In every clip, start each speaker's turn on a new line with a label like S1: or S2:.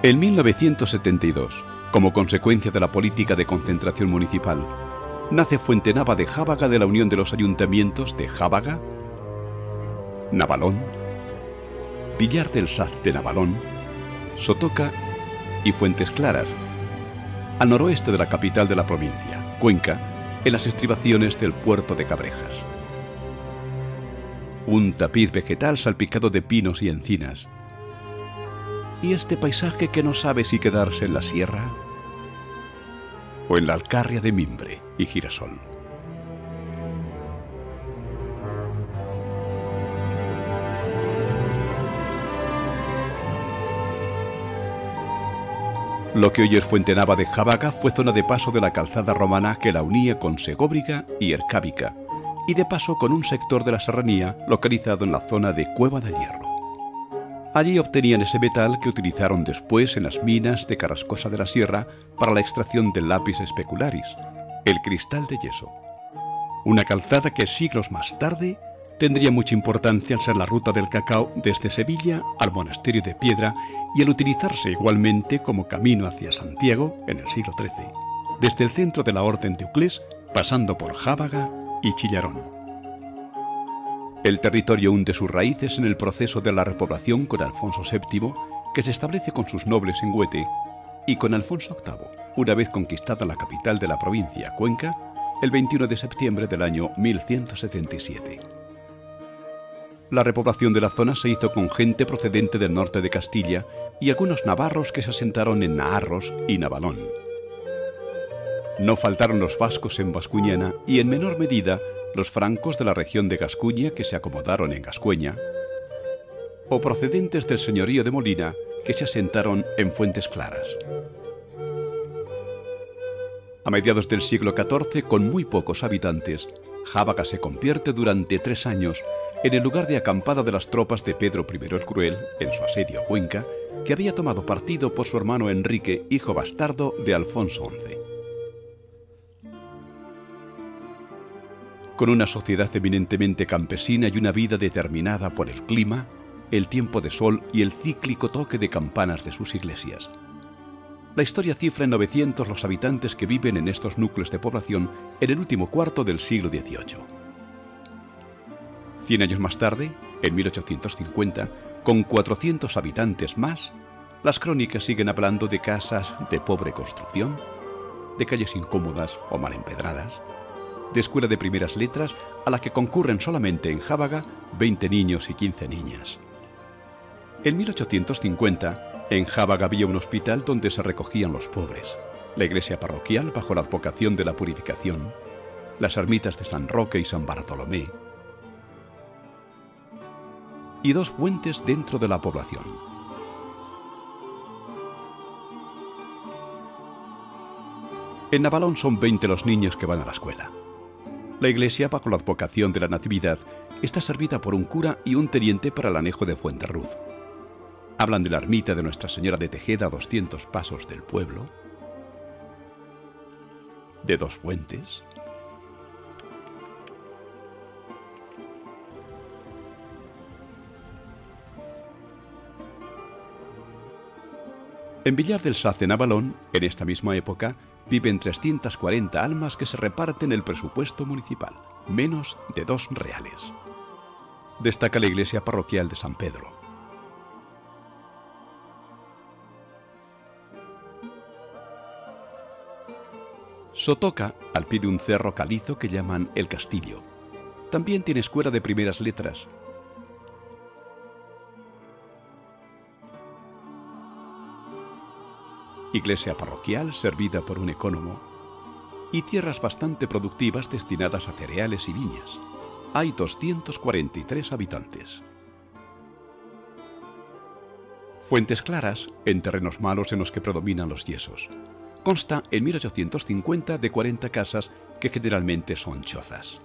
S1: En 1972, como consecuencia de la política de concentración municipal, nace Fuentenava de Jábaga de la unión de los ayuntamientos de Jábaga, Navalón, Villar del Saz de Navalón, Sotoca y Fuentes Claras, al noroeste de la capital de la provincia, Cuenca, en las estribaciones del puerto de Cabrejas. Un tapiz vegetal salpicado de pinos y encinas. Y este paisaje que no sabe si quedarse en la sierra o en la alcarria de mimbre y girasol. Lo que hoy es Fuentenava de Jábaga fue zona de paso de la calzada romana que la unía con Segóbriga y Ercábica, y de paso con un sector de la serranía localizado en la zona de Cueva del Hierro. Allí obtenían ese metal que utilizaron después en las minas de Carrascosa de la Sierra para la extracción del lápiz specularis, el cristal de yeso. Una calzada que siglos más tarde tendría mucha importancia al ser la ruta del cacao desde Sevilla al Monasterio de Piedra y al utilizarse igualmente como camino hacia Santiago en el siglo XIII, desde el centro de la Orden de Uclés, pasando por Jábaga y Chillarón. El territorio hunde sus raíces en el proceso de la repoblación con Alfonso VII, que se establece con sus nobles en Huete, y con Alfonso VIII, una vez conquistada la capital de la provincia, Cuenca, el 21 de septiembre del año 1177. La repoblación de la zona se hizo con gente procedente del norte de Castilla y algunos navarros que se asentaron en Naharros y Navalón. No faltaron los vascos en Bascuñana y en menor medida los francos de la región de Gascuña que se acomodaron en Gascueña, o procedentes del señorío de Molina que se asentaron en Fuentes Claras. A mediados del siglo XIV, con muy pocos habitantes, Jábaga se convierte durante 3 años en el lugar de acampada de las tropas de Pedro I el Cruel en su asedio a Cuenca, que había tomado partido por su hermano Enrique, hijo bastardo de Alfonso XI. Con una sociedad eminentemente campesina y una vida determinada por el clima, el tiempo de sol y el cíclico toque de campanas de sus iglesias. La historia cifra en 900 los habitantes que viven en estos núcleos de población en el último cuarto del siglo XVIII. 100 años más tarde, en 1850, con 400 habitantes más, las crónicas siguen hablando de casas de pobre construcción, de calles incómodas o mal empedradas, de escuela de primeras letras a la que concurren solamente en Jábaga 20 niños y 15 niñas. En 1850, en Jábaga había un hospital donde se recogían los pobres, la iglesia parroquial bajo la advocación de la Purificación, las ermitas de San Roque y San Bartolomé, y 2 fuentes dentro de la población. En Navalón son 20 los niños que van a la escuela. La iglesia, bajo la advocación de la Natividad, está servida por un cura y un teniente para el anejo de Fuenterruz. Hablan de la ermita de Nuestra Señora de Tejeda a 200 pasos del pueblo, de 2 fuentes, en Villar del Saz de Navalón, en esta misma época, viven 340 almas que se reparten el presupuesto municipal, menos de 2 reales. Destaca la iglesia parroquial de San Pedro. Sotoca, al pie de un cerro calizo que llaman El Castillo. También tiene escuela de primeras letras. Iglesia parroquial servida por un ecónomo y tierras bastante productivas destinadas a cereales y viñas. Hay 243 habitantes. Fuentes Claras, en terrenos malos en los que predominan los yesos. Consta en 1850 de 40 casas que generalmente son chozas.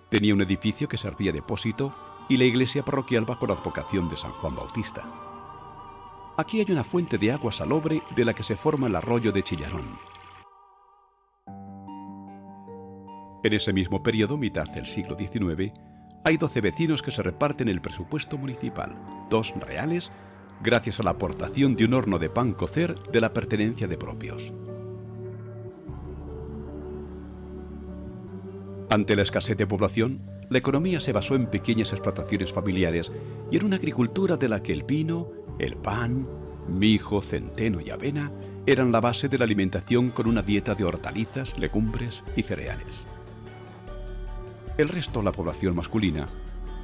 S1: Tenía un edificio que servía de depósito y la iglesia parroquial bajo la advocación de San Juan Bautista. Aquí hay una fuente de agua salobre de la que se forma el arroyo de Chillarón. En ese mismo periodo, mitad del siglo XIX, hay 12 vecinos que se reparten el presupuesto municipal, 2 reales, gracias a la aportación de un horno de pan cocer de la pertenencia de propios. Ante la escasez de población, la economía se basó en pequeñas explotaciones familiares y en una agricultura de la que el vino, el pan, mijo, centeno y avena eran la base de la alimentación, con una dieta de hortalizas, legumbres y cereales. El resto, la población masculina,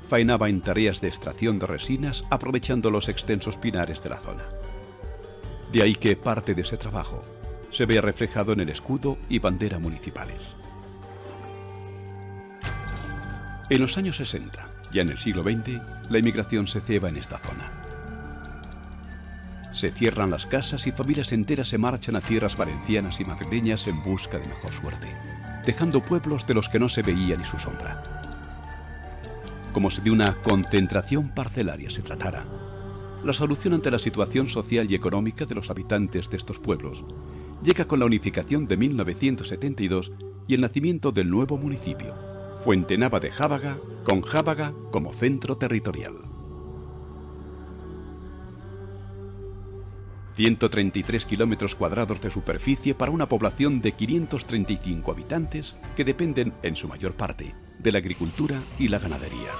S1: faenaba en tareas de extracción de resinas, aprovechando los extensos pinares de la zona. De ahí que parte de ese trabajo se vea reflejado en el escudo y bandera municipales. En los años 60, ya en el siglo XX, la inmigración se ceba en esta zona. Se cierran las casas y familias enteras se marchan a tierras valencianas y madrileñas en busca de mejor suerte, dejando pueblos de los que no se veía ni su sombra. Como si de una concentración parcelaria se tratara, la solución ante la situación social y económica de los habitantes de estos pueblos llega con la unificación de 1972 y el nacimiento del nuevo municipio, Fuentenava de Jábaga, con Jábaga como centro territorial. 133 kilómetros cuadrados de superficie para una población de 535 habitantes que dependen, en su mayor parte, de la agricultura y la ganadería.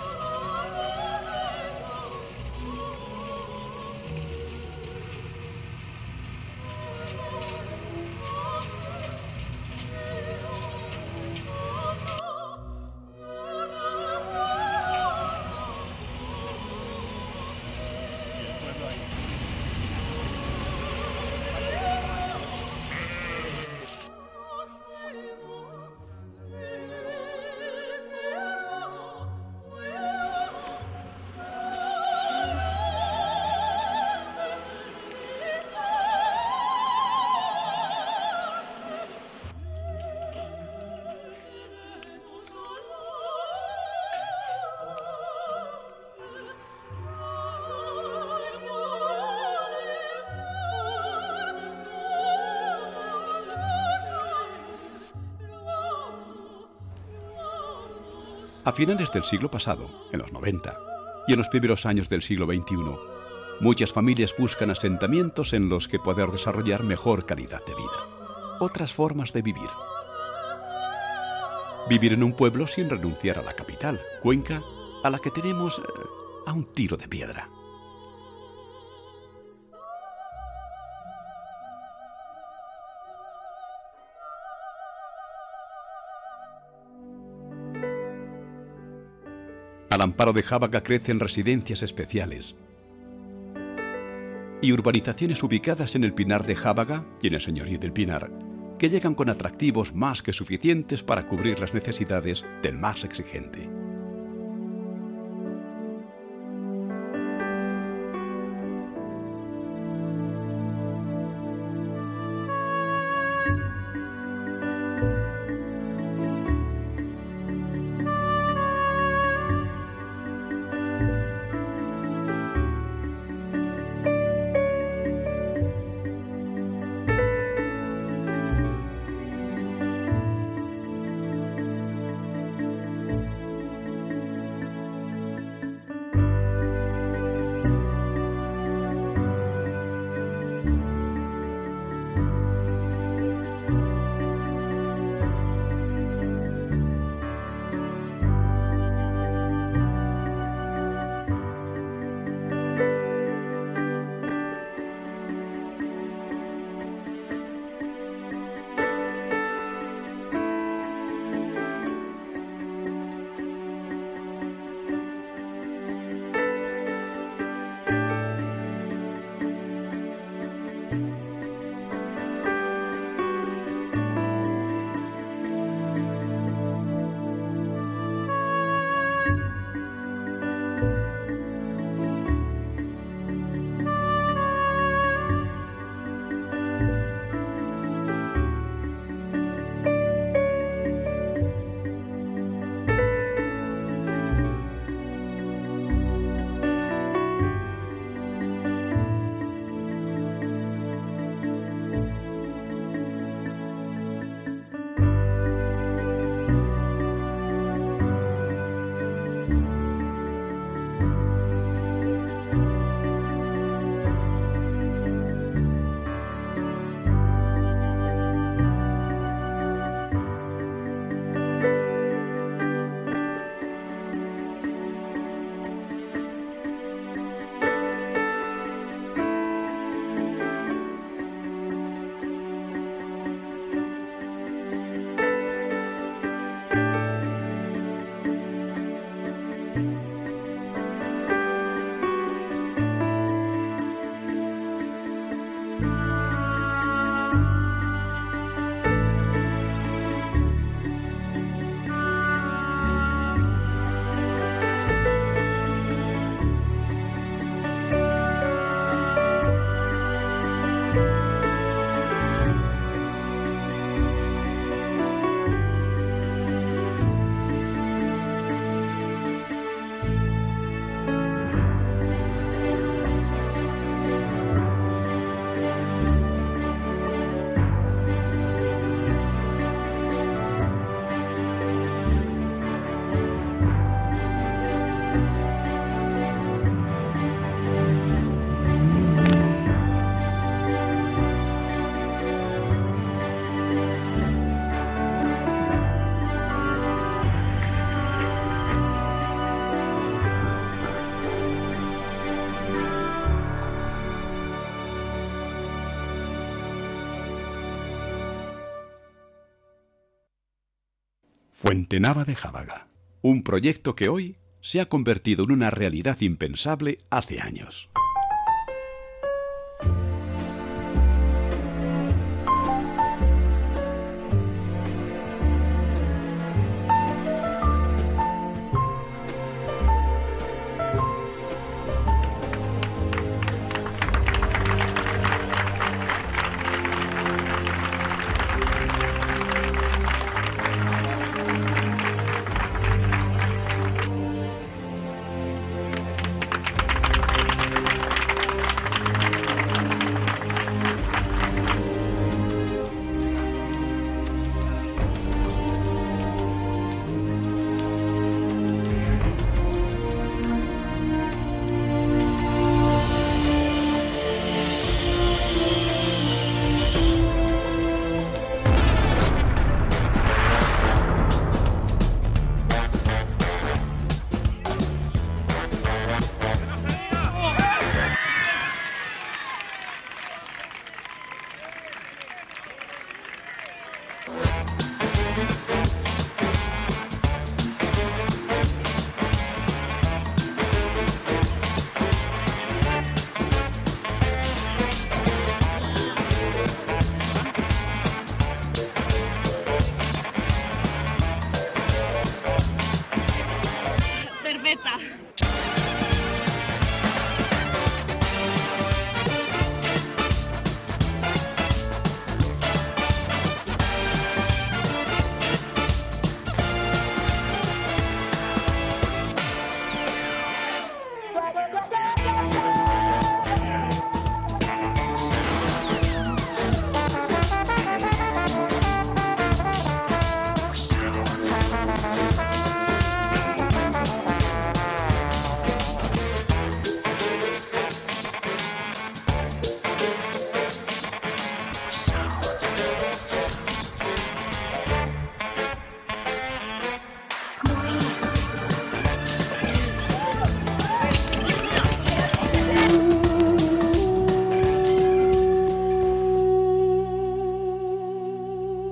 S1: A finales del siglo pasado, en los 90, y en los primeros años del siglo XXI, muchas familias buscan asentamientos en los que poder desarrollar mejor calidad de vida, otras formas de vivir. Vivir en un pueblo sin renunciar a la capital, Cuenca, a la que tenemos a un tiro de piedra. Al amparo de Jábaga crecen residencias especiales y urbanizaciones ubicadas en el Pinar de Jábaga y en el Señorío del Pinar, que llegan con atractivos más que suficientes para cubrir las necesidades del más exigente. Fuentenava de Jábaga, un proyecto que hoy se ha convertido en una realidad impensable hace años.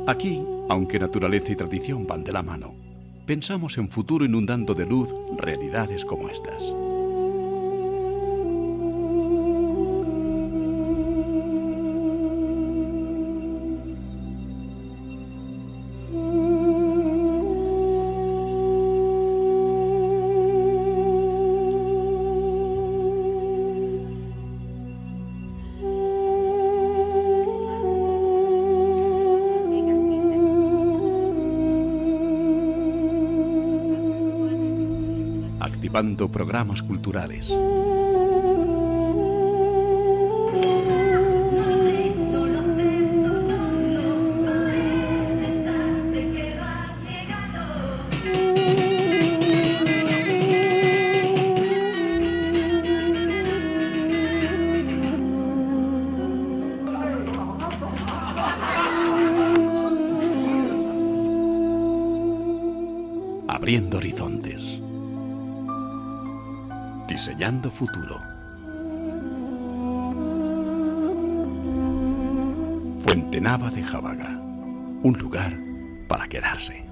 S1: Aquí, aunque naturaleza y tradición van de la mano, pensamos en futuro inundando de luz realidades como estas. Activando programas culturales. Abriendo horizontes. Diseñando futuro. Fuentenava de Jábaga, un lugar para quedarse.